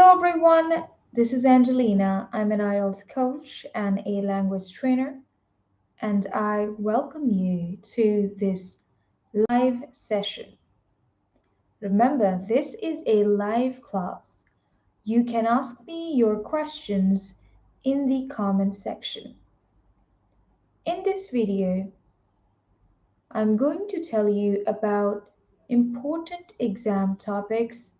Hello everyone, this is Angelina. I'm an IELTS coach and a language trainer, and I welcome you to this live session. Remember, this is a live class. You can ask me your questions in the comment section. In this video, I'm going to tell you about important exam topics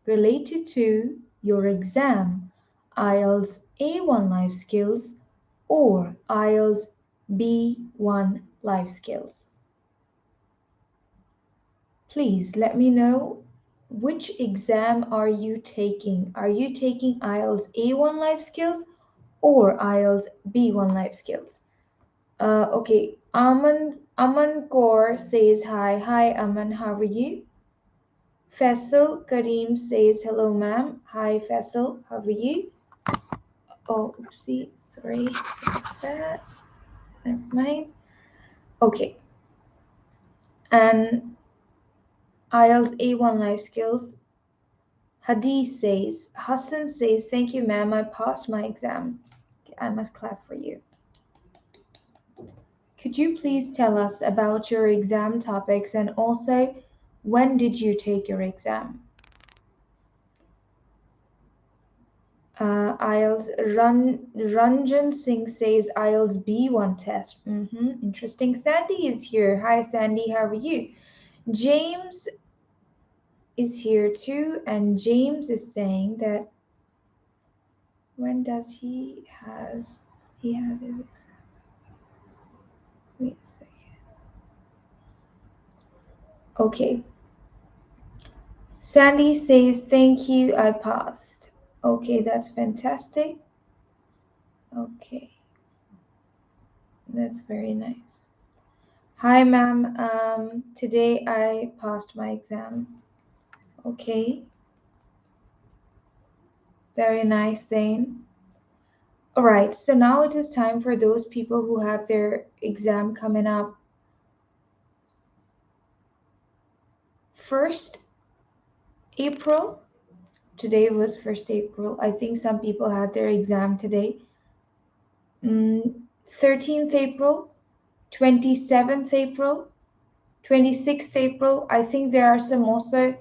related to your exam, IELTS A1 Life Skills or IELTS B1 Life Skills. Please let me know which exam are you taking. Are you taking IELTS A1 Life Skills or IELTS B1 Life Skills? Okay, Aman Kaur says hi. Hi Aman, how are you? Faisal Kareem says hello ma'am. Hi Faisal, how are you? Oh, oopsie, sorry about that. Never mind. Okay, and IELTS A1 Life Skills. Hassan says, thank you, ma'am. I passed my exam. Okay, I must clap for you. Could you please tell us about your exam topics and also when did you take your exam? IELTS Ranjan Singh says IELTS B1 test. Interesting. Sandy is here. Hi, Sandy. How are you? James is here too, and James is saying that when does he have his exam? Wait a second. Okay. Sandy says, thank you, I passed. Okay, that's fantastic. Okay. That's very nice. Hi, ma'am. Today I passed my exam. Okay. Very nice thing. All right, so now it is time for those people who have their exam coming up. First April. Today was 1st April. I think some people had their exam today. 13th April, 27th April, 26th April. I think there are some also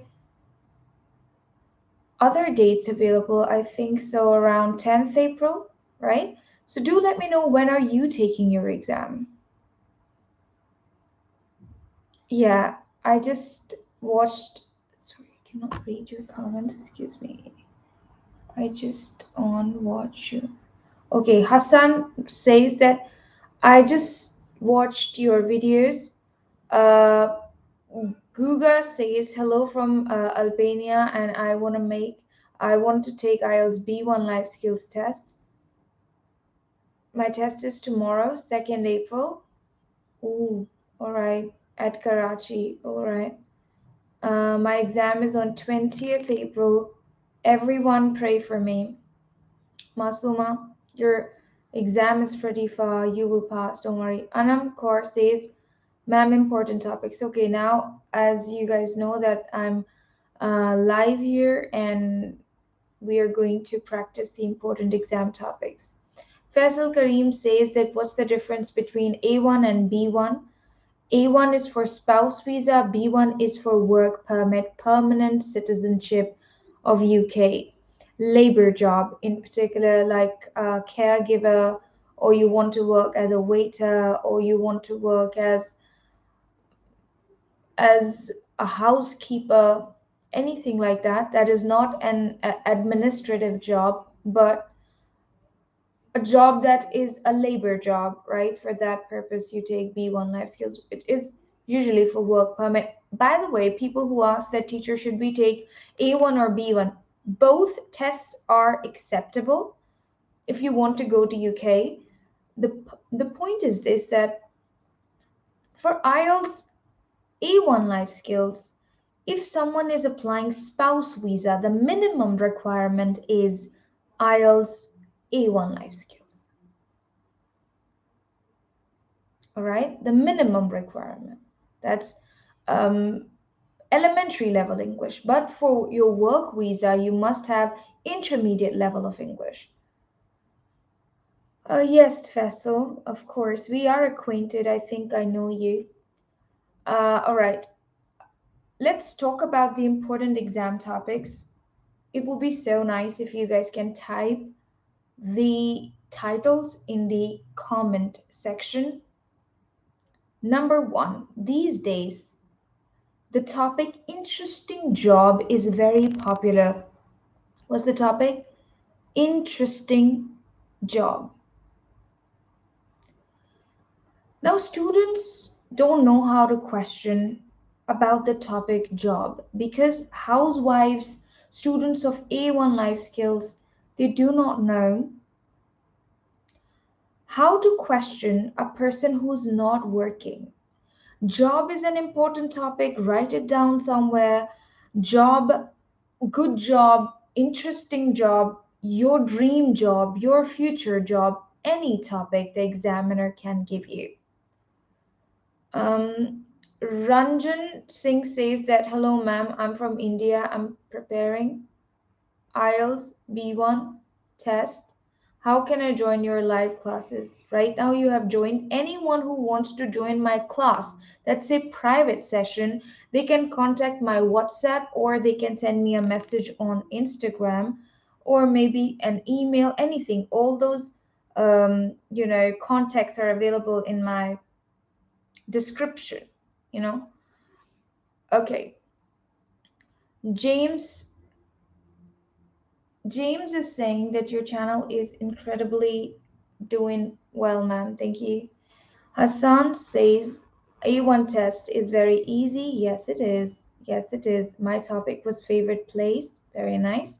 other dates available. I think so around 10th April, right? So do let me know, when are you taking your exam? Yeah, I just watched. Sorry, I cannot read your comments. Excuse me. I just on watch you. Okay, Hassan says that I just watched your videos. Uh, Guga says hello from Albania, and I want to take IELTS B1 Life Skills test. My test is tomorrow, 2nd April. Ooh, all right, at Karachi. All right. My exam is on 20th April. Everyone pray for me. Masuma, your exam is pretty far. You will pass. Don't worry. Anam Kaur says, ma'am, important topics. Okay, now as you guys know that I'm live here and we are going to practice the important exam topics. Faisal Kareem says that what's the difference between A1 and B1? A1 is for spouse visa, B1 is for work permit, permanent citizenship of UK, labor job in particular, like a caregiver, or you want to work as a waiter, or you want to work as a housekeeper, anything like that. That is not an administrative job, but a job that is a labor job, right? For that purpose, you take B1 life skills. It is usually for work permit. By the way, people who ask that teacher, should we take A1 or B1? Both tests are acceptable if you want to go to UK. The point is this, that for IELTS A1 life skills, if someone is applying spouse visa, the minimum requirement is IELTS A1 life skills. All right, the minimum requirement. That's elementary level English, but for your work visa, you must have intermediate level of English. Yes, Faisal, of course. We are acquainted. I think I know you. All right. Let's talk about the important exam topics. It would be so nice if you guys can type the titles in the comment section. Number one, these days, the topic interesting job is very popular. What's the topic? Interesting job. Now, students don't know how to question about the topic job because housewives, students of A1 life skills, they do not know how to question a person who's not working. Job is an important topic, write it down somewhere. Job, good job, interesting job, your dream job, your future job, any topic the examiner can give you. Ranjan Singh says that, hello, ma'am, I'm from India. I'm preparing IELTS B1 test. How can I join your live classes? Right now, you have joined. Anyone who wants to join my class, that's a private session, they can contact my WhatsApp or they can send me a message on Instagram or maybe an email, anything. All those contacts are available in my description, you know. Okay. James James is saying that your channel is incredibly doing well, ma'am. Thank you. Hassan says A1 test is very easy. Yes, it is. Yes, it is. My topic was favorite place. Very nice.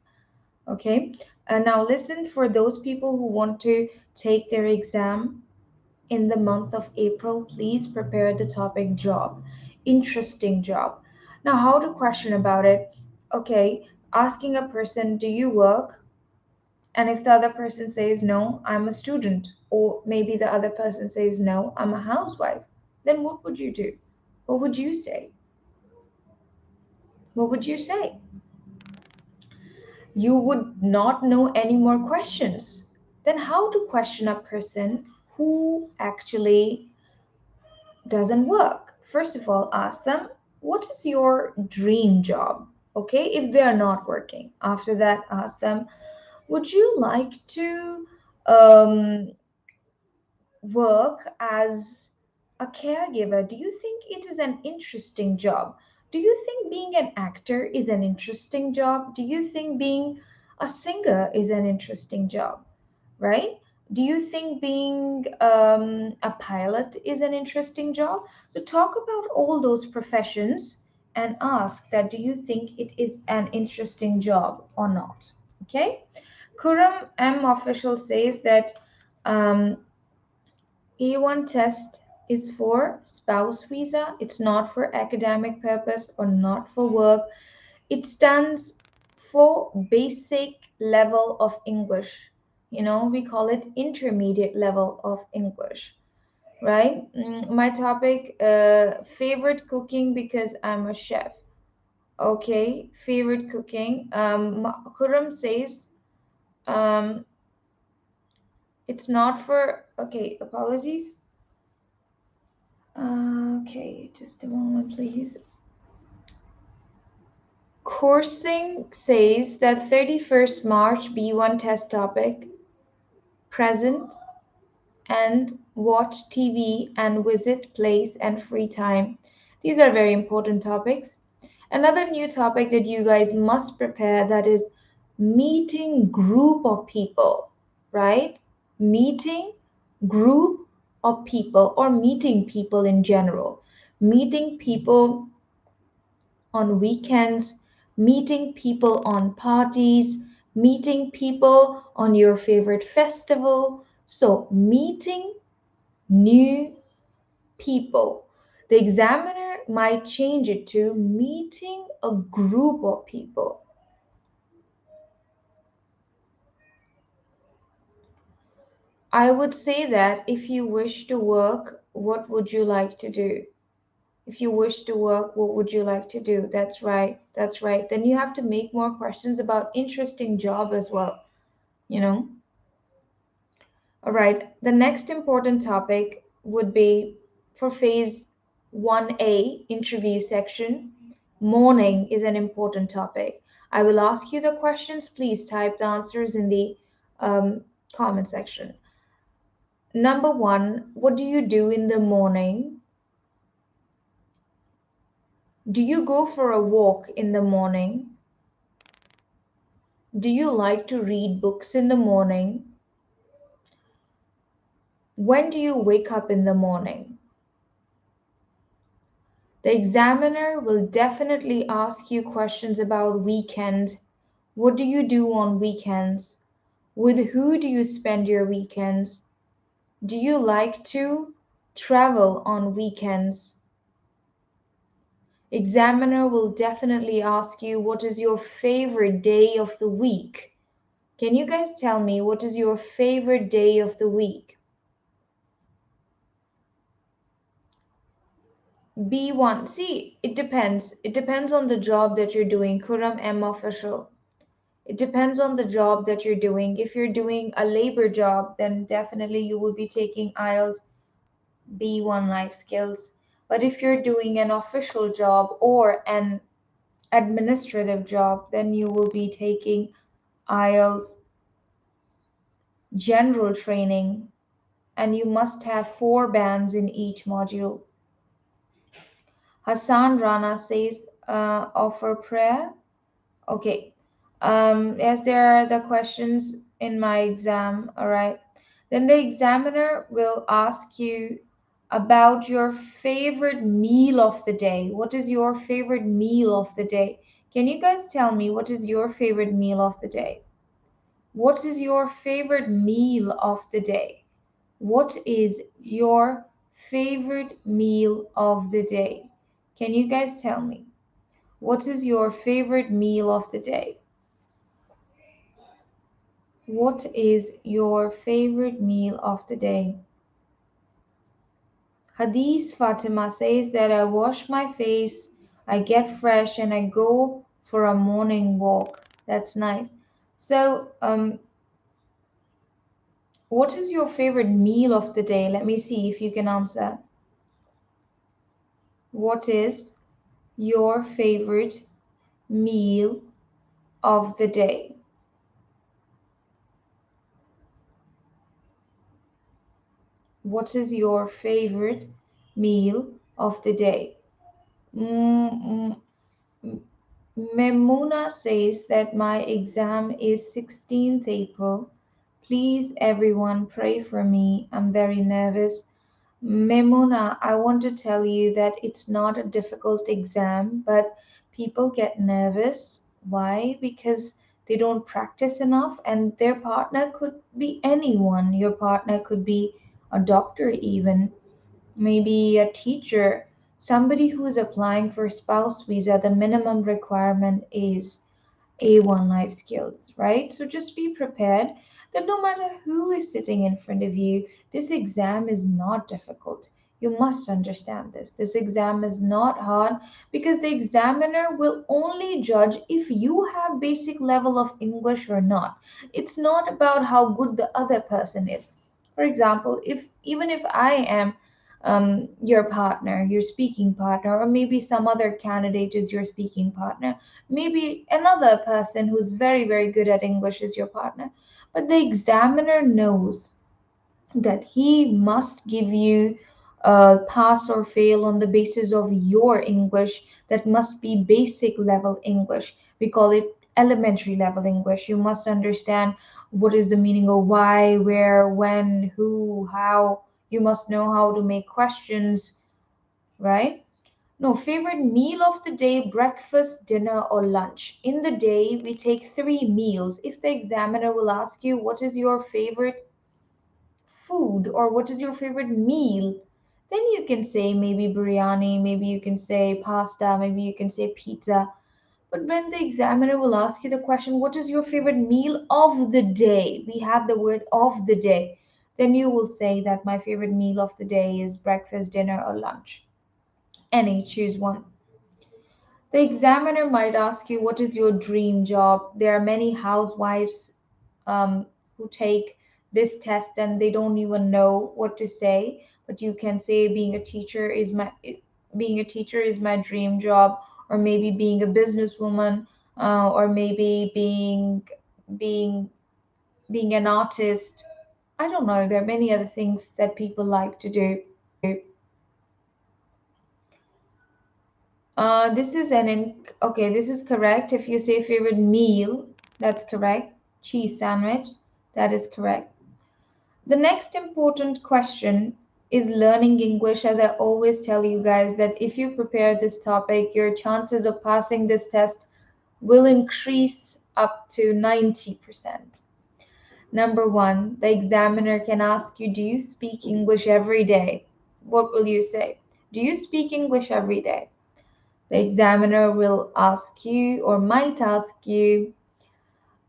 Okay. And now listen, for those people who want to take their exam in the month of April, please prepare the topic job. Interesting job. Now, how to question about it? Okay, asking a person, do you work? And if the other person says, no, I'm a student, or maybe the other person says, no, I'm a housewife, then what would you do? What would you say? What would you say? You would not know any more questions. Then, how to question a person who actually doesn't work? First of all, ask them, what is your dream job? Okay, if they are not working. After that, ask them, would you like to um, work as a caregiver? Do you think it is an interesting job? Do you think being an actor is an interesting job? Do you think being a singer is an interesting job? Right? Do you think being a pilot is an interesting job? So talk about all those professions and ask that, do you think it is an interesting job or not? Okay. Kuram M official says that um, A1 test is for spouse visa. It's not for academic purpose or not for work. It stands for basic level of English. You know, we call it intermediate level of English, right? My topic, favorite cooking because I'm a chef. Okay, favorite cooking. Kuram says um, it's not for, okay, apologies. Okay, just a moment, please. Coursing says that 31st March B1 test topic, present and watch TV and visit place and free time. These are very important topics. Another new topic that you guys must prepare, that is meeting group of people, right? Meeting group of people or meeting people in general. Meeting people on weekends, meeting people on parties, meeting people on your favorite festival. So, meeting new people. The examiner might change it to meeting a group of people. I would say that if you wish to work, what would you like to do? If you wish to work, what would you like to do? That's right. That's right. Then you have to make more questions about interesting job as well, you know? All right. The next important topic would be for phase 1A interview section. Morning is an important topic. I will ask you the questions. Please type the answers in the comment section. Number one, what do you do in the morning? Do you go for a walk in the morning? Do you like to read books in the morning? When do you wake up in the morning? The examiner will definitely ask you questions about weekend. What do you do on weekends? With who do you spend your weekends? Do you like to travel on weekends? Examiner will definitely ask you what is your favorite day of the week? Can you guys tell me what is your favorite day of the week? B1. See, it depends. It depends on the job that you're doing. Kuram M official. It depends on the job that you're doing. If you're doing a labor job, then definitely you will be taking IELTS B1 life skills. But if you're doing an official job or an administrative job, then you will be taking IELTS general training, and you must have 4 bands in each module. Hassan Rana says, offer prayer. Okay. Yes, there are the questions in my exam. All right. Then the examiner will ask you about your favorite meal of the day. What is your favorite meal of the day? Can you guys tell me what is your favorite meal of the day? What is your favorite meal of the day? What is your favorite meal of the day? Can you guys tell me? What is your favorite meal of the day? What is your favorite meal of the day? Hadith Fatima says that I wash my face, I get fresh, and I go for a morning walk. That's nice. So, what is your favorite meal of the day? Let me see if you can answer. What is your favorite meal of the day? What is your favorite meal of the day? Mm, Memuna says that my exam is 16th April. Please, everyone, pray for me. I'm very nervous. Memuna, I want to tell you that it's not a difficult exam, but people get nervous. Why? Because they don't practice enough, and their partner could be anyone. Your partner could be a doctor, even maybe a teacher, somebody who is applying for spouse visa. The minimum requirement is A1 life skills, right? So just be prepared that no matter who is sitting in front of you, this exam is not difficult. You must understand this. This exam is not hard because the examiner will only judge if you have basic level of English or not. It's not about how good the other person is. For example, if even if I am your partner, your speaking partner, or maybe some other candidate is your speaking partner, maybe another person who's very, very good at English is your partner. But the examiner knows that he must give you a pass or fail on the basis of your English. That must be basic level English. We call it elementary level English. You must understand what is the meaning of why, where, when, who, how. You must know how to make questions, right? No, favorite meal of the day, breakfast, dinner, or lunch. In the day, we take 3 meals. If the examiner will ask you, what is your favorite food or what is your favorite meal? Then you can say maybe biryani, maybe you can say pasta, maybe you can say pizza. But when the examiner will ask you the question, what is your favorite meal of the day? We have the word of the day. Then you will say that my favorite meal of the day is breakfast, dinner, or lunch. Any, choose one. The examiner might ask you, what is your dream job? There are many housewives who take this test and they don't even know what to say. But you can say, being a teacher is my dream job, or maybe being a businesswoman, or maybe being being an artist. I don't know. There are many other things that people like to do. Okay, this is correct. If you say favorite meal, that's correct. Cheese sandwich, that is correct. The next important question is learning English. As I always tell you guys, that if you prepare this topic, your chances of passing this test will increase up to 90%. Number one, the examiner can ask you, do you speak English every day? What will you say? Do you speak English every day? The examiner will ask you or might ask you,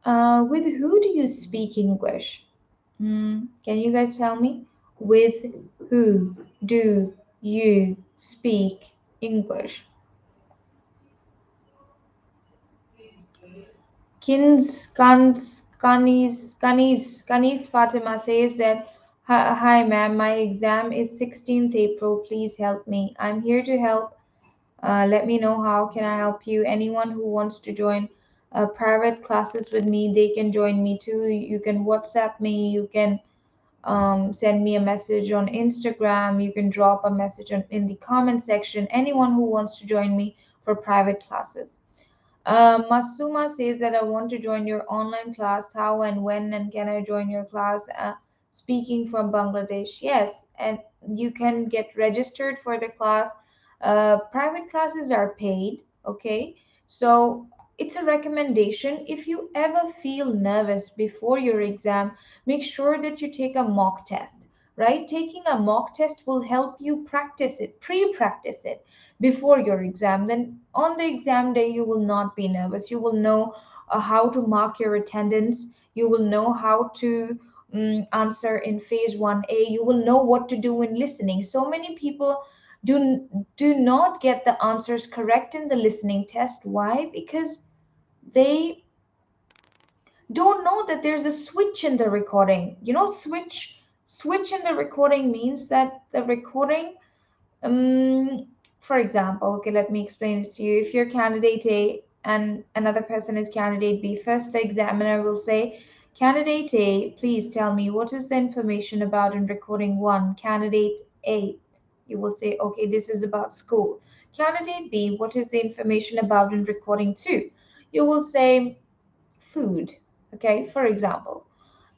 with who do you speak English? Can you guys tell me? With who do you speak English? Kanis Fatima says that, hi ma'am, my exam is 16th April. Please help me. I'm here to help. Let me know how can I help you. Anyone who wants to join private classes with me, they can join me too. You can WhatsApp me. You can send me a message on Instagram. You can drop a message in the comment section. Anyone who wants to join me for private classes. Masuma says that I want to join your online class. How and when and can I join your class? Speaking from Bangladesh. Yes, and you can get registered for the class. Private classes are paid, okay? So it's a recommendation. If you ever feel nervous before your exam, make sure that you take a mock test, right? Taking a mock test will help you practice it, pre-practice it before your exam. Then on the exam day, you will not be nervous. You will know how to mark your attendance. You will know how to answer in phase 1A. You will know what to do in listening. So many people do not get the answers correct in the listening test. Why? Because they don't know that there's a switch in the recording. Switch in the recording means that the recording, um, for example, okay, let me explain it to you. If you're candidate A and another person is candidate B, first the examiner will say, candidate A, please tell me what is the information about in recording one. Candidate A, you will say, okay, this is about school. Candidate B, what is the information about in recording two? You will say food, okay, for example.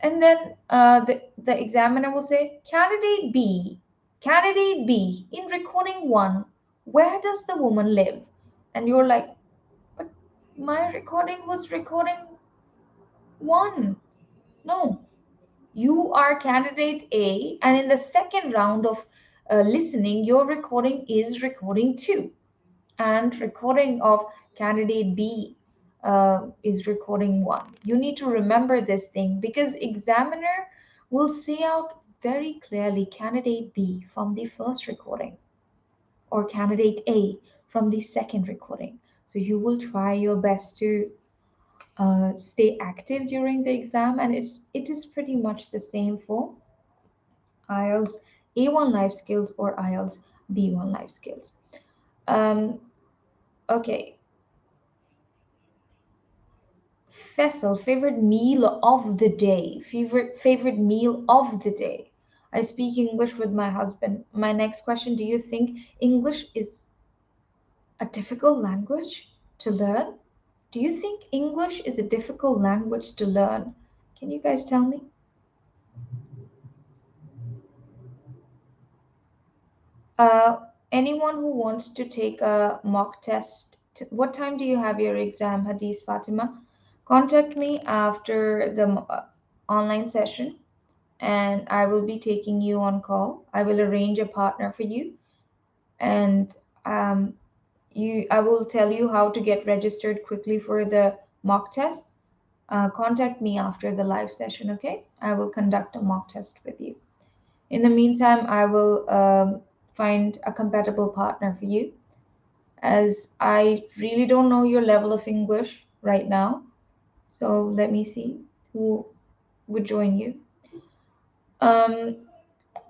And then the examiner will say, candidate B, in recording one, where does the woman live? And you're like, but my recording was recording one. No, you are candidate A, and in the second round of listening, your recording is recording two, and recording of candidate B is recording one. You need to remember this thing because examiner will say out very clearly candidate B from the first recording or candidate A from the second recording. So you will try your best to stay active during the exam, and it is pretty much the same for IELTS A1 Life Skills or IELTS B1 Life Skills. Okay, Faisal, favorite meal of the day. Favorite meal of the day. I speak English with my husband. My next question, do you think English is a difficult language to learn? Do you think English is a difficult language to learn? Can you guys tell me? Anyone who wants to take a mock test, what time do you have your exam, Hadith Fatima? Contact me after the online session and I will be taking you on call. I will arrange a partner for you, and um, I will tell you how to get registered quickly for the mock test. Contact me after the live session, okay? I will conduct a mock test with you. In the meantime, I will find a compatible partner for you, as I really don't know your level of English right now. So let me see who would join you. Um,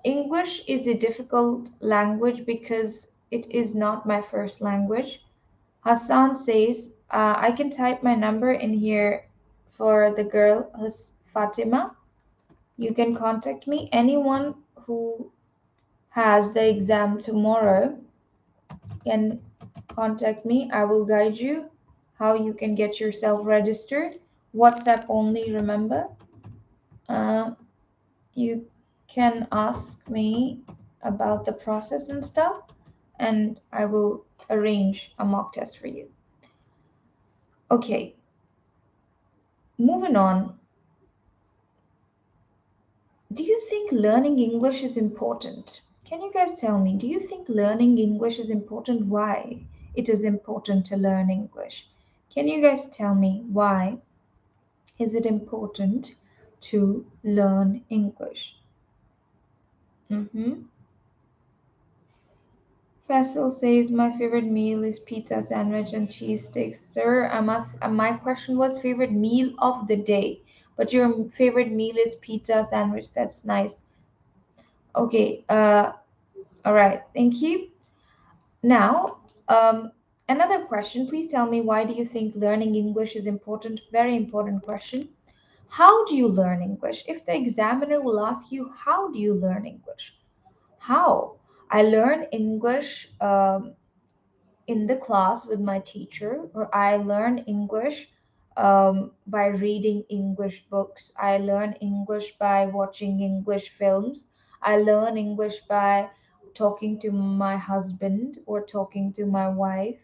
English is a difficult language because it is not my first language. Hassan says, I can type my number in here for the girl, Fatima. You can contact me. Anyone who has the exam tomorrow can contact me. I will guide you how you can get yourself registered. WhatsApp only, remember. Uh, you can ask me about the process and stuff, and I will arrange a mock test for you. Okay, moving on. Do you think learning English is important? Can you guys tell me, do you think learning English is important? Why it is important to learn English? Can you guys tell me why is it important to learn English? Mm-hmm. Faisal says my favorite meal is pizza sandwich and cheese sticks. Sir, my question was favorite meal of the day, but your favorite meal is pizza sandwich. That's nice. Okay. All right. Thank you. Now, another question. Please tell me, why do you think learning English is important? Very important question. How do you learn English? If the examiner will ask you, how do you learn English? How? I learn English in the class with my teacher, or I learn English by reading English books. I learn English by watching English films. I learn English by talking to my husband or talking to my wife.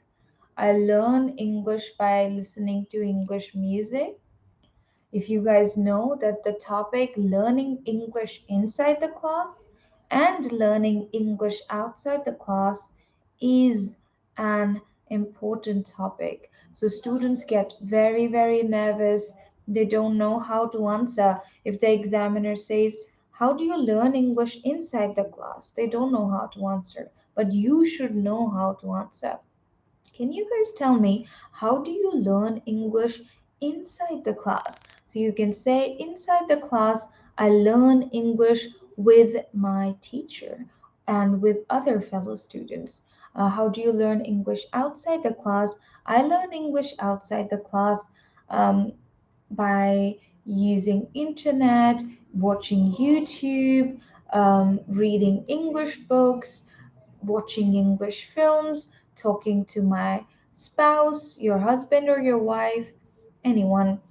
I learn English by listening to English music. If you guys know that the topic learning English inside the class and learning English outside the class is an important topic. So students get very, very nervous. They don't know how to answer. If the examiner says, how do you learn English inside the class? They don't know how to answer, but you should know how to answer. Can you guys tell me, how do you learn English inside the class? So you can say, inside the class, I learn English with my teacher and with other fellow students. How do you learn English outside the class? I learn English outside the class um, by using internet, watching YouTube, reading English books, watching English films, talking to my spouse, your husband or your wife, anyone.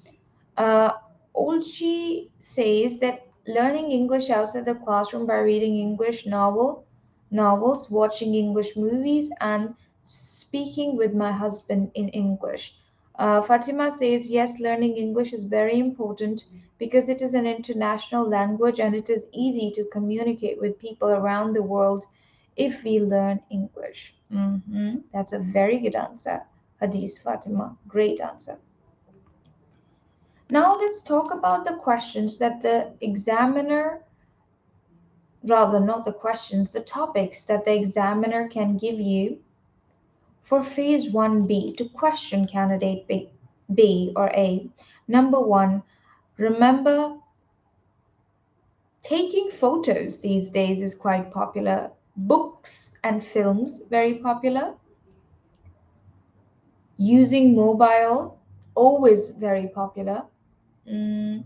Uh, Olchi says that learning English outside the classroom by reading novels, watching English movies, and speaking with my husband in English. Fatima says yes, learning English is very important because it is an international language and it is easy to communicate with people around the world if we learn English. That's a very good answer, Hadith Fatima. Great answer. Now let's talk about the questions that the examiner, rather not the questions, the topics that the examiner can give you for phase 1B to question candidate B or A. Number one, remember, taking photos these days is quite popular. Books and films, very popular. Using mobile, always very popular. Mm,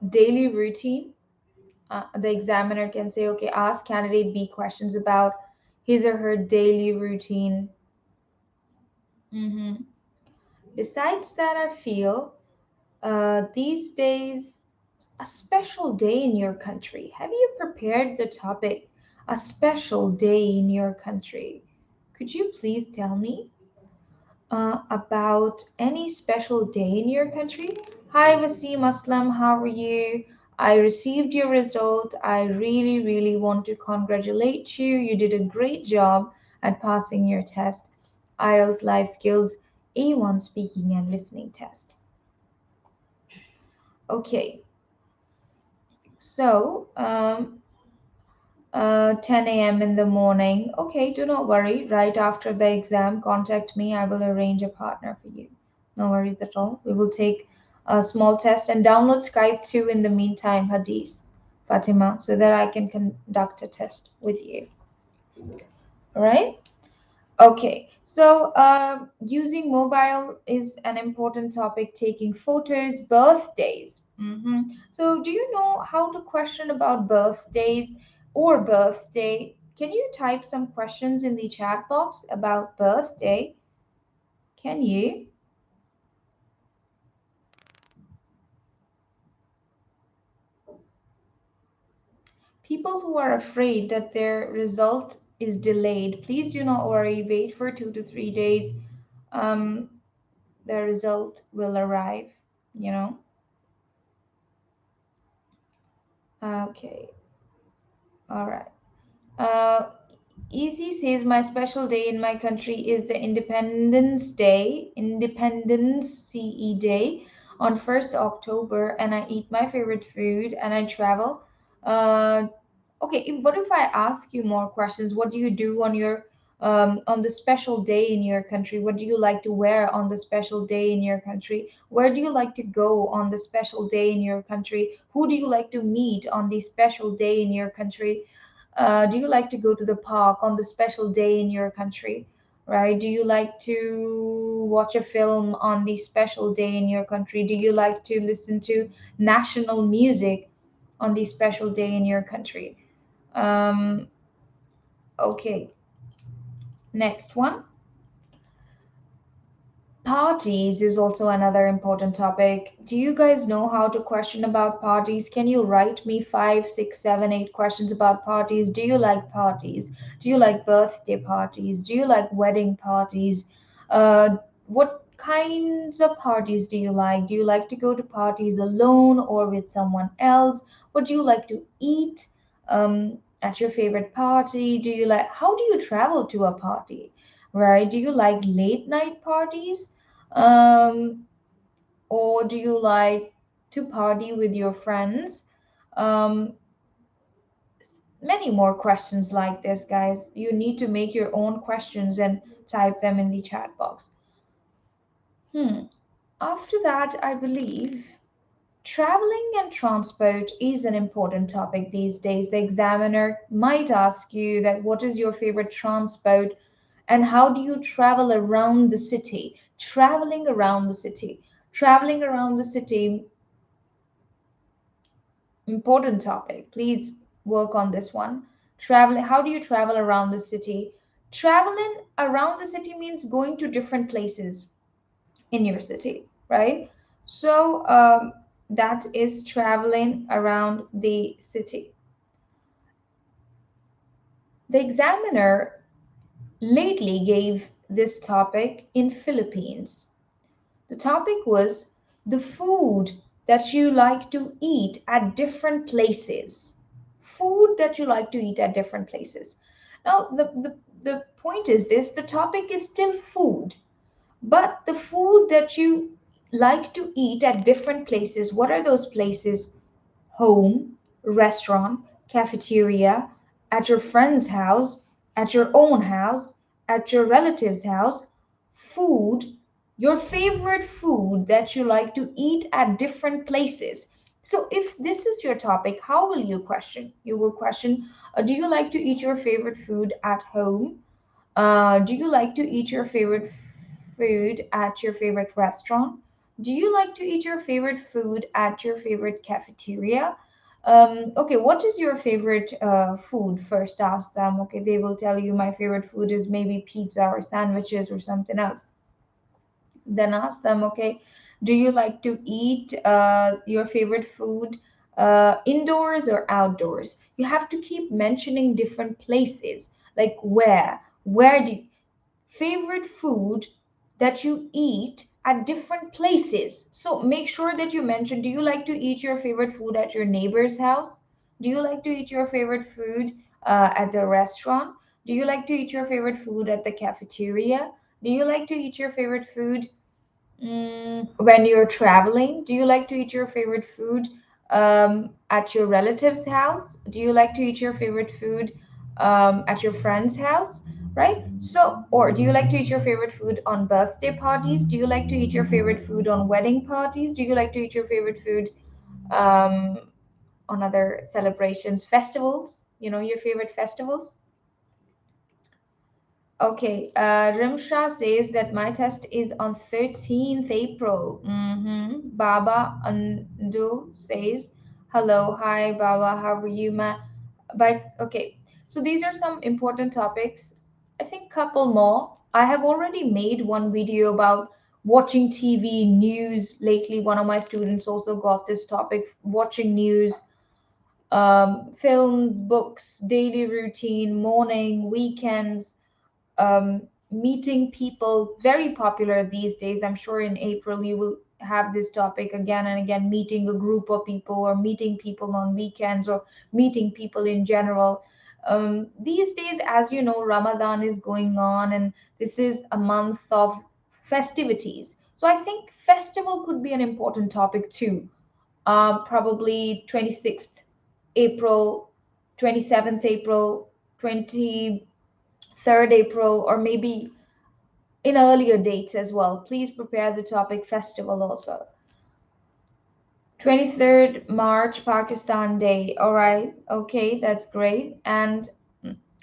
Daily routine, the examiner can say, okay, ask candidate B questions about his or her daily routine. Mhm. Besides that, I feel these days, a special day in your country. Have you prepared the topic, a special day in your country? Could you please tell me about any special day in your country? Hi, Wasim Aslam, how are you? I received your result. I really, really want to congratulate you. You did a great job at passing your test. IELTS Life Skills A1 speaking and listening test. Okay, so 10 a.m. in the morning. Okay, do not worry. Right after the exam, contact me. I will arrange a partner for you. No worries at all. We will take a small test and download Skype too in the meantime, Hadith, Fatima, so that I can conduct a test with you. All right? Okay, so using mobile is an important topic, taking photos, birthdays. So, do you know how to question about birthdays or birthday? Can you type some questions in the chat box about birthday? Can you? People who are afraid that their result is delayed, please do not worry. Wait for 2 to 3 days. Um, the result will arrive, you know. Okay, all right. Uh, Easy says my special day in my country is the Independence Day, Independence CE Day on 1st October, and I eat my favorite food and I travel. Uh, okay, what if I ask you more questions? What do you do on your on the special day in your country? What do you like to wear on the special day in your country? Where do you like to go on the special day in your country? Who do you like to meet on the special day in your country? Do you like to go to the park on the special day in your country? Right? Do you like to watch a film on the special day in your country? Do you like to listen to national music on the special day in your country? Um, okay, next one. Parties is also another important topic. Do you guys know how to question about parties? Can you write me 5, 6, 7, 8 questions about parties? Do you like parties? Do you like birthday parties? Do you like wedding parties? What kinds of parties do you like? Do you like to go to parties alone or with someone else? What do you like to eat at your favorite party? Do you like, how do you travel to a party? Right? Do you like late night parties? Um, or do you like to party with your friends? Um, Many more questions like this, guys. You need to make your own questions and type them in the chat box. After that, I believe traveling and transport is an important topic these days. The examiner might ask you that what is your favorite transport and how do you travel around the city? Traveling around the city. Traveling around the city, important topic. Please work on this one. Traveling, how do you travel around the city? Traveling around the city means going to different places in your city, right? So that is traveling around the city. The examiner lately gave this topic in Philippines. The topic was the food that you like to eat at different places. Food that you like to eat at different places. Now, the point is this, the topic is still food, but the food that you like to eat at different places, what are those places? Home, restaurant, cafeteria, at your friend's house, at your own house, at your relative's house, food, your favorite food that you like to eat at different places. So, if this is your topic, how will you question? You will question, do you like to eat your favorite food at home? Do you like to eat your favorite food at your favorite restaurant? Do you like to eat your favorite food at your favorite cafeteria? Okay, what is your favorite food? First ask them. Okay, they will tell you my favorite food is maybe pizza or sandwiches or something else. Then ask them, okay, do you like to eat your favorite food indoors or outdoors? You have to keep mentioning different places, like where do you, favorite food that you eat at different places. So make sure that you mention, do you like to eat your favorite food at your neighbor's house? Do you like to eat your favorite food at the restaurant? Do you like to eat your favorite food at the cafeteria? Do you like to eat your favorite food when you're traveling? Do you like to eat your favorite food at your relative's house? Do you like to eat your favorite food at your friend's house? Right? So, or do you like to eat your favorite food on birthday parties? Do you like to eat your favorite food on wedding parties? Do you like to eat your favorite food um, on other celebrations, festivals? You know, your favorite festivals? Okay, Rimsha says that my test is on 13th April. Baba Andu says, hello, hi Baba, how are you, ma? But okay, so these are some important topics. I think couple more. I have already made one video about watching TV news lately. One of my students also got this topic, watching news, films, books, daily routine, morning, weekends, meeting people, very popular these days. I'm sure in April you will have this topic again and again, meeting a group of people or meeting people on weekends or meeting people in general. These days, as you know, Ramadan is going on, and this is a month of festivities. So I think festival could be an important topic too. Probably 26th April, 27th April, 23rd April, or maybe in earlier dates as well. Please prepare the topic festival also. 23rd March, Pakistan Day. All right. Okay, that's great. And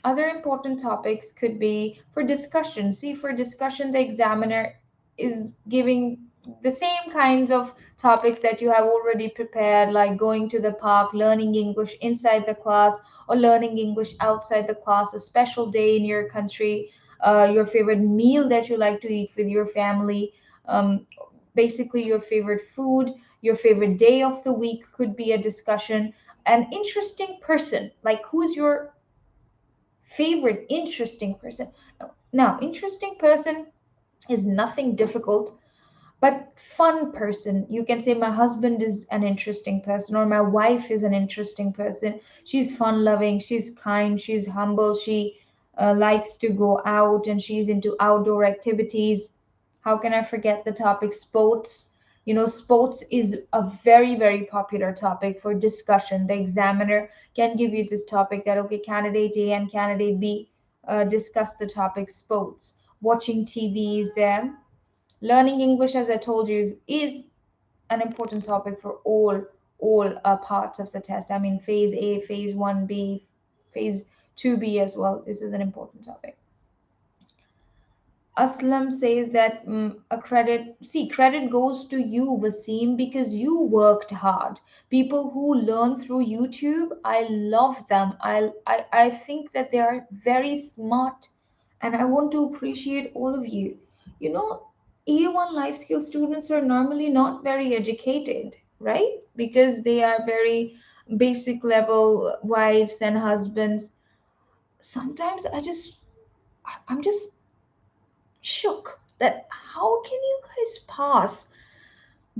other important topics could be for discussion. See, for discussion, the examiner is giving the same kinds of topics that you have already prepared, like going to the park, learning English inside the class, or learning English outside the class, a special day in your country, your favorite meal that you like to eat with your family, basically your favorite food, your favorite day of the week could be a discussion. An interesting person, like who's your favorite interesting person? Now, interesting person is nothing difficult, but fun person. You can say my husband is an interesting person, or my wife is an interesting person. She's fun loving, she's kind, she's humble, she likes to go out, and she's into outdoor activities. How can I forget the topic sports? You know, sports is a very, very popular topic for discussion. The examiner can give you this topic that, okay, candidate A and candidate B discuss the topic sports. Watching TV is there. Learning English, as I told you, is an important topic for all parts of the test. I mean, phase A, phase 1B, phase 2B as well. This is an important topic. Aslam says that credit goes to you, Wasim, because you worked hard. People who learn through YouTube, I love them. I think that they are very smart, and I want to appreciate all of you. You know, A1 life skill students are normally not very educated, right? Because they are very basic level wives and husbands. Sometimes I'm just shook that how can you guys pass,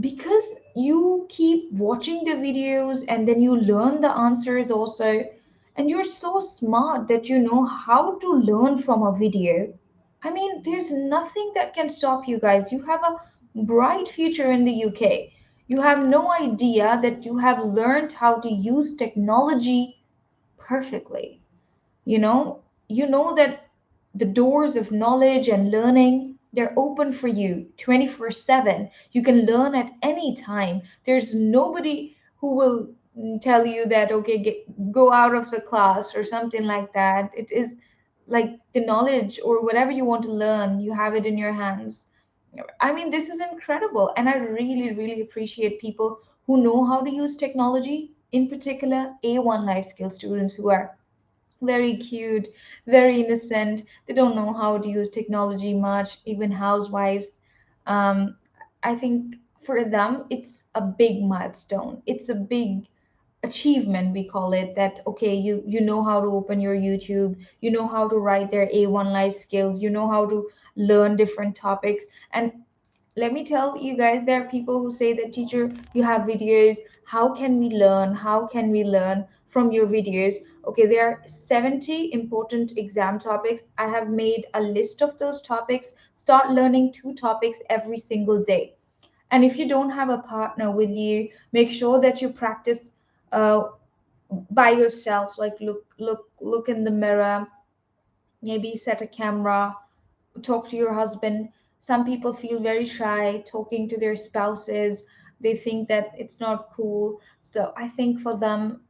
because you keep watching the videos and then you learn the answers also, and you're so smart that you know how to learn from a video. I mean, there's nothing that can stop you guys. You have a bright future in the UK. You have no idea that you have learned how to use technology perfectly. You know that the doors of knowledge and learning, they're open for you 24/7. You can learn at any time. There's nobody who will tell you that, okay, go out of the class or something like that. It is like the knowledge or whatever you want to learn, you have it in your hands. I mean, this is incredible, and I really, really appreciate people who know how to use technology, in particular A1 life skill students who are very cute, very innocent. They don't know how to use technology much, even housewives. Um, I think for them, it's a big milestone. It's a big achievement, we call it, that okay, you know how to open your YouTube, you know how to write their A1 life skills, you know how to learn different topics. And let me tell you guys, there are people who say that, teacher, you have videos, how can we learn from your videos? Okay, there are 70 important exam topics. I have made a list of those topics. Start learning 2 topics every single day. And if you don't have a partner with you, make sure that you practice uh, by yourself. Like look in the mirror, maybe set a camera, talk to your husband. Some people feel very shy talking to their spouses. They think that it's not cool. So I think for them,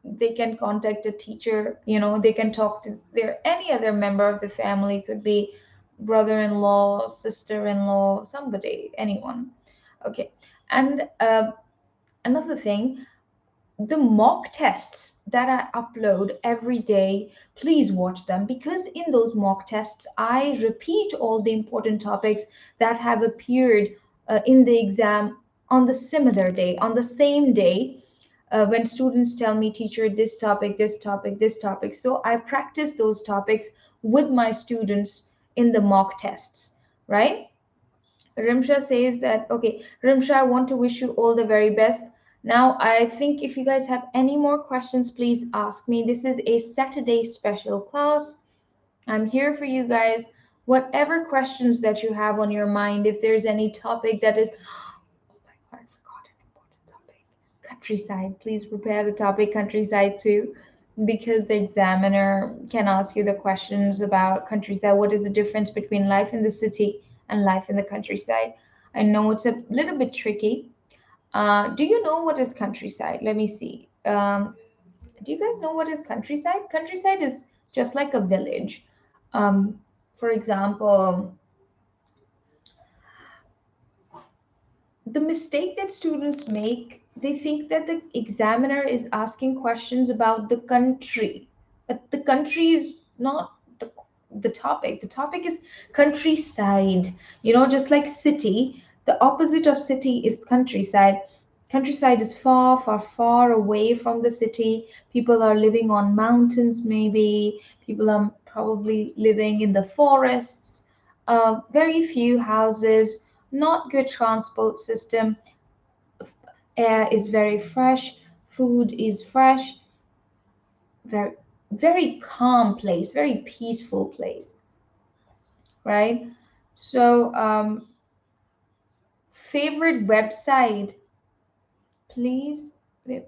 they can contact a teacher, they can talk to their any other member of the family, could be brother-in-law, sister-in-law, somebody, anyone. Okay. And another thing, the mock tests that I upload every day, please watch them, because in those mock tests, I repeat all the important topics that have appeared in the exam on the similar day, on the same day. When students tell me, teacher, this topic, this topic, this topic. So I practice those topics with my students in the mock tests, right? Rimsha says that, okay, Rimsha, I want to wish you all the very best. Now, I think if you guys have any more questions, please ask me. This is a Saturday special class. I'm here for you guys. Whatever questions that you have on your mind, if there's any topic that is, oh my God, I forgot an important topic. Countryside. Please prepare the topic countryside too, because the examiner can ask you the questions about countryside. What is the difference between life in the city and life in the countryside? I know it's a little bit tricky. Do you know what is countryside? Let me see. Do you guys know what is countryside? Countryside is just like a village. For example, the mistake that students make, they think that the examiner is asking questions about the country, but the country is not the topic. The topic is countryside, just like city. The opposite of city is countryside. Countryside is far, far, far away from the city. People are living on mountains, maybe. People are probably living in the forests. Very few houses, not good transport system. Air is very fresh, food is fresh, very, very calm place, very peaceful place, right? So favorite website, please. Website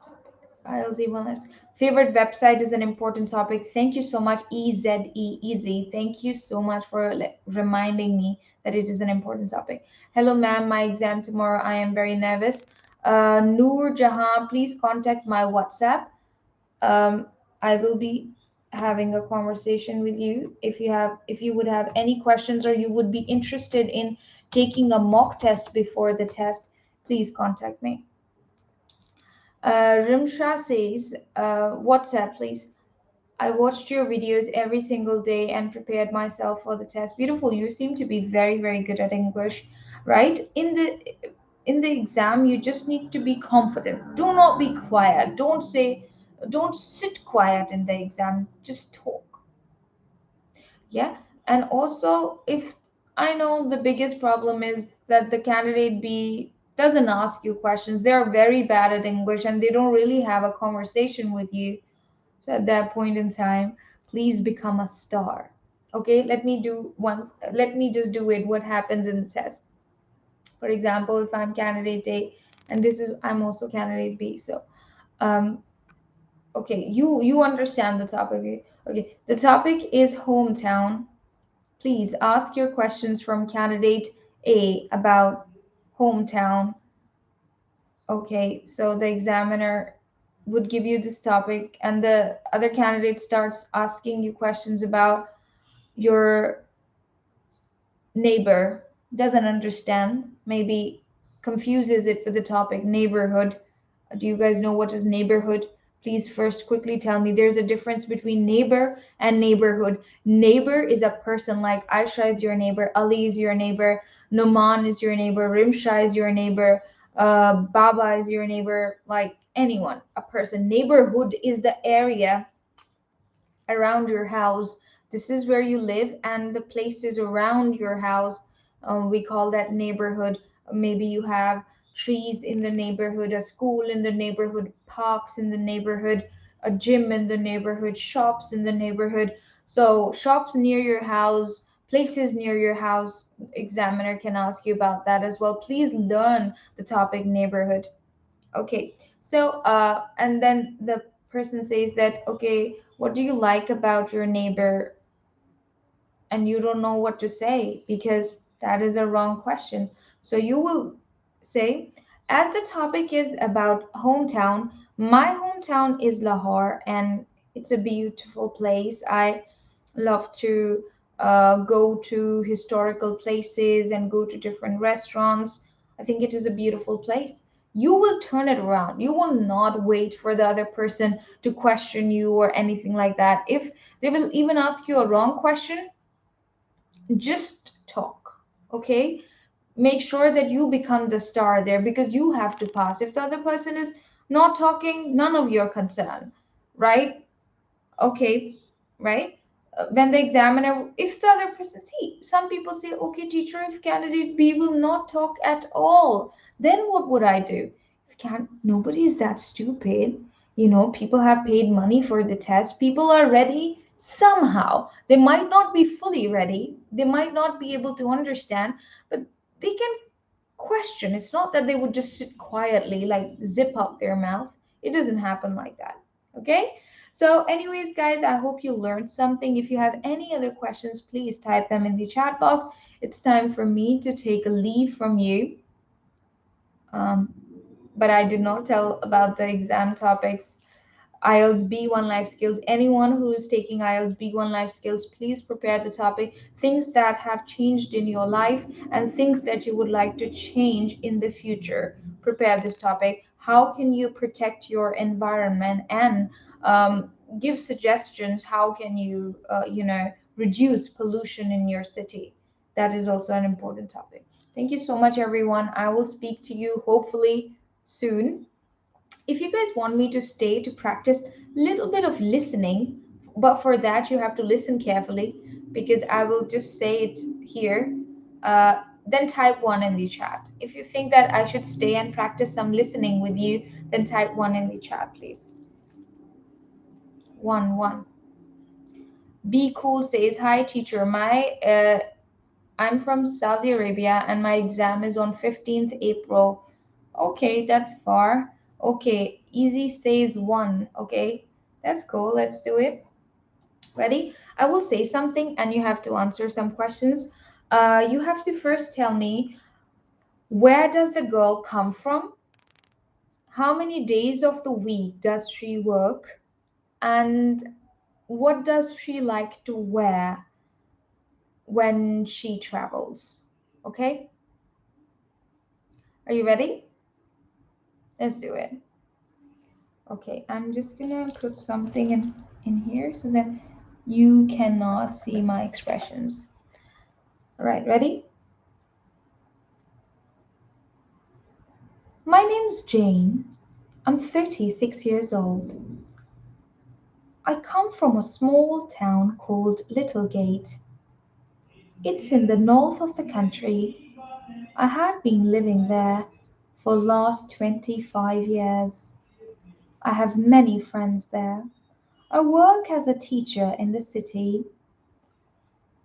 topic. IELTS wellness. Favorite website is an important topic. Thank you so much, easy. Thank you so much for reminding me that it is an important topic. Hello, ma'am. My exam tomorrow. I am very nervous. Noor Jahan, please contact my WhatsApp. I will be having a conversation with you. If you would have any questions, or you would be interested in taking a mock test before the test, please contact me. Rimsha says, WhatsApp, please. I watched your videos every single day and prepared myself for the test. Beautiful. You seem to be very, very good at English, right? In the exam, you just need to be confident. Do not be quiet. Don't sit quiet in the exam. Just talk. Yeah. And also, if I know the biggest problem is that the candidate B doesn't ask you questions, they're very bad at English and they don't really have a conversation with you. So at that point in time, please become a star. Okay, let me just do it. What happens in the test? For example, if I'm candidate A and I'm also candidate B. So um okay, you understand the topic. Okay, the topic is hometown. Please ask your questions from candidate A about hometown. Okay, so the examiner would give you this topic, and the other candidate starts asking you questions about your neighbor, doesn't understand, maybe confuses it with the topic neighborhood. Do you guys know what is neighborhood? Please first quickly tell me. There's a difference between neighbor and neighborhood. Neighbor is a person, like Aisha is your neighbor, Ali is your neighbor, Noman is your neighbor, Rimsha is your neighbor, Baba is your neighbor, like anyone, a person. Neighborhood is the area around your house. This is where you live, and the places around your house, we call that neighborhood. Maybe you have trees in the neighborhood, a school in the neighborhood, parks in the neighborhood, a gym in the neighborhood, shops in the neighborhood. So shops near your house, places near your house, examiner can ask you about that as well. Please learn the topic neighborhood. Okay, so and then the person says that, okay, what do you like about your neighbor? And you don't know what to say because that is a wrong question. So you will say, as the topic is about hometown, my hometown is Lahore and it's a beautiful place. I love to go to historical places and go to different restaurants. I think it is a beautiful place. You will turn it around. You will not wait for the other person to question you or anything like that. If they will even ask you a wrong question, just talk. Okay, make sure that you become the star there because you have to pass. If the other person is not talking, none of your concern, right? Okay, right? When the examiner, if the other person, see, some people say, okay, teacher, if candidate B will not talk at all, then what would I do? If can Nobody is that stupid. People have paid money for the test. People are ready somehow. They might not be fully ready. They might not be able to understand, but they can question. It's not that they would just sit quietly, like zip up their mouth. It doesn't happen like that. Okay? So, anyways, guys, I hope you learned something. If you have any other questions, please type them in the chat box. It's time for me to take a leave from you. Um, but I did not tell about the exam topics. IELTS B1 Life Skills. Anyone who is taking IELTS B1 Life Skills, please prepare the topic. Things that have changed in your life and things that you would like to change in the future. Prepare this topic. How can you protect your environment and give suggestions? How can you, reduce pollution in your city? That is also an important topic. Thank you so much, everyone. I will speak to you hopefully soon. If you guys want me to stay to practice a little bit of listening, but for that you have to listen carefully because I will just say it here. Then type one in the chat. If you think that I should stay and practice some listening with you, then type one in the chat, please. One. Be cool says, hi teacher, I'm from Saudi Arabia and my exam is on 15th April. Okay, that's far. Okay, easy stays one. Okay, that's cool. Let's do it. Ready? I will say something and you have to answer some questions. You have to first tell me, where does the girl come from? How many days of the week does she work? And what does she like to wear when she travels? Okay, are you ready? Let's do it. Okay, I'm just gonna put something in here so that you cannot see my expressions. All right, ready? My name's Jane. I'm 36 years old. I come from a small town called Littlegate. It's in the north of the country. I have been living there for the last 25 years. I have many friends there. I work as a teacher in the city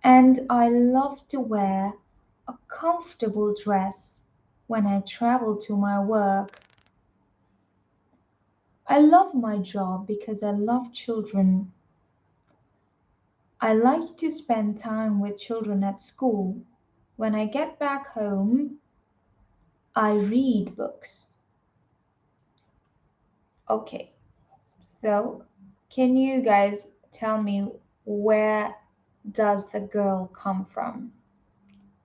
and I love to wear a comfortable dress when I travel to my work. I love my job because I love children. I like to spend time with children at school. When I get back home, I read books. Okay, so can you guys tell me, where does the girl come from?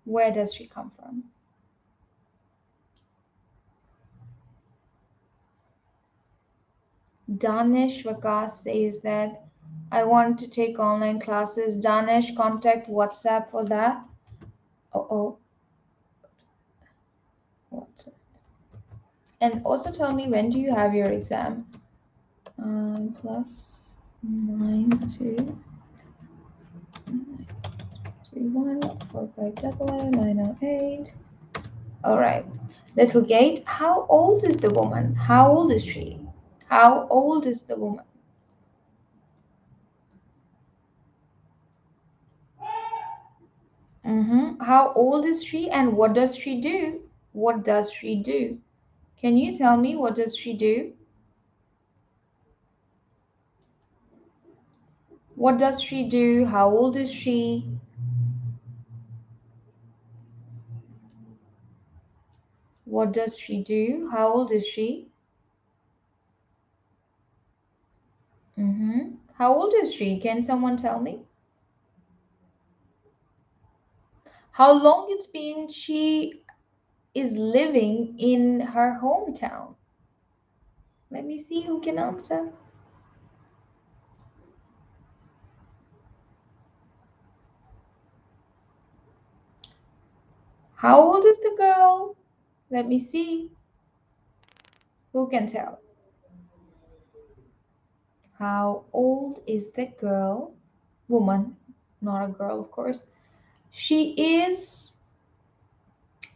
Where does she come from? Danish Vakas says that I want to take online classes. Danish, contact WhatsApp for that. Oh, WhatsApp. And also tell me, when do you have your exam? Plus 9231459908. All right. Littlegate, how old is the woman? How old is she? How old is the woman? How old is she and what does she do? What does she do? Can you tell me what does she do? What does she do? How old is she? What does she do? How old is she? How old is she? Can someone tell me? How long it's been she is living in her hometown? Let me see who can answer. How old is the girl? Let me see. Who can tell? How old is the girl? Woman, not a girl, of course. She is,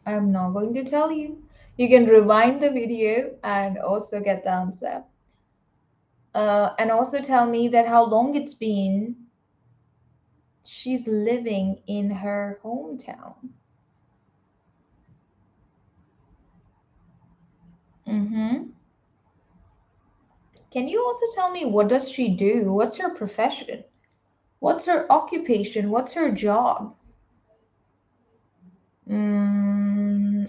I'm not going to tell you. You can rewind the video and also get the answer. And also tell me that how long it's been she's living in her hometown. Mm-hmm. Can you also tell me what does she do? What's her profession? What's her occupation? What's her job?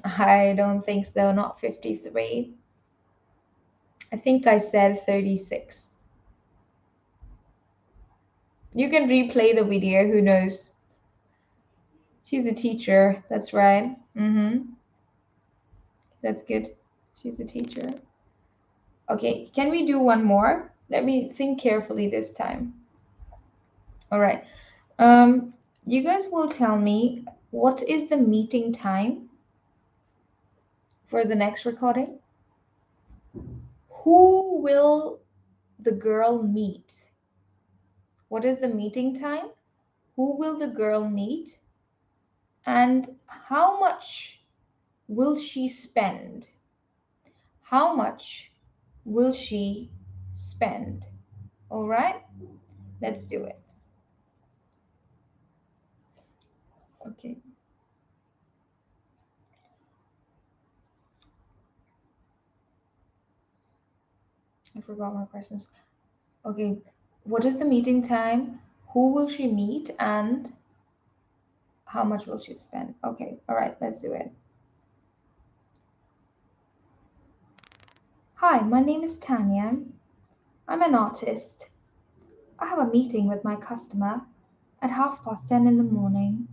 I don't think so. Not 53. I think I said 36. You can replay the video. Who knows? She's a teacher. That's right. That's good. She's a teacher. Okay, can we do one more? Let me think carefully this time. All right. Um, you guys will tell me what is the meeting time for the next recording? Who will the girl meet? What is the meeting time? Who will the girl meet? And how much will she spend? How much will she spend? All right, let's do it. Okay. I forgot my questions. Okay, what is the meeting time? Who will she meet? And how much will she spend? Okay, all right, let's do it. Hi, my name is Tanya. I'm an artist. I have a meeting with my customer at 10:30 in the morning.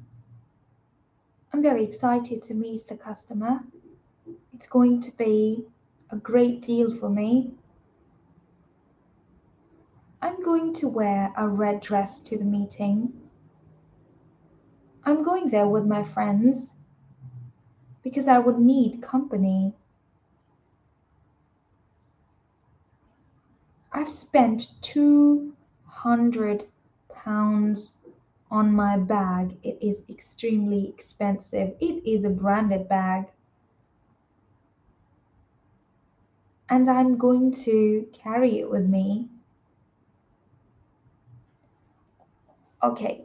I'm very excited to meet the customer. It's going to be a great deal for me. I'm going to wear a red dress to the meeting. I'm going there with my friends because I would need company. I've spent £200 on my bag. It is extremely expensive. It is a branded bag. And I'm going to carry it with me. Okay.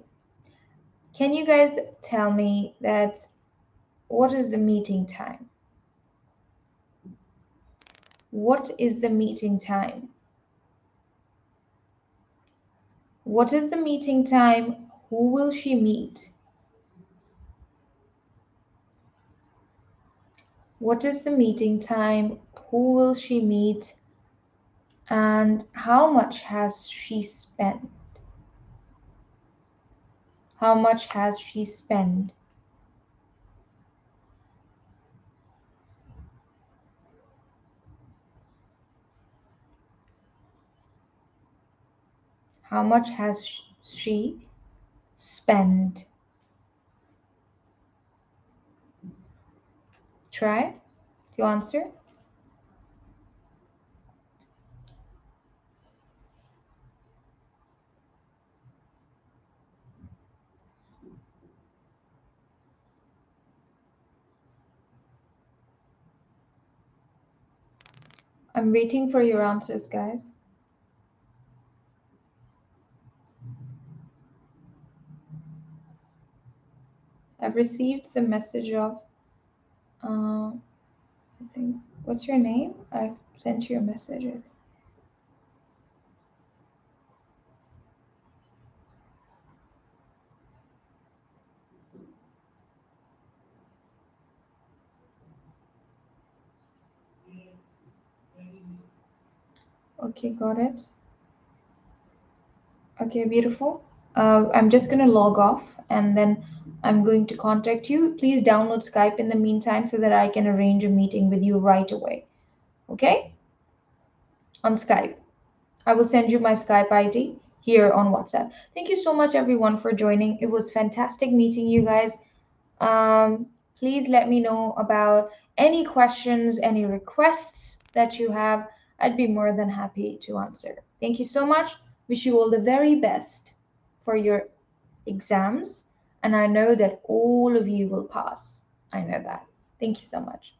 Can you guys tell me that what is the meeting time? What is the meeting time? What is the meeting time? Who will she meet? What is the meeting time? Who will she meet? And how much has she spent? How much has she spent? How much has she spent? Try to answer. I'm waiting for your answers, guys. I've received the message of, I think, what's your name? I've sent you a message. Okay, got it. Okay, beautiful. I'm just going to log off and then I'm going to contact you. Please download Skype in the meantime so that I can arrange a meeting with you right away. Okay? On Skype. I will send you my Skype ID here on WhatsApp. Thank you so much, everyone, for joining. It was fantastic meeting you guys. Please let me know about any questions, any requests that you have. I'd be more than happy to answer. Thank you so much. Wish you all the very best for your exams. And I know that all of you will pass. I know that. Thank you so much.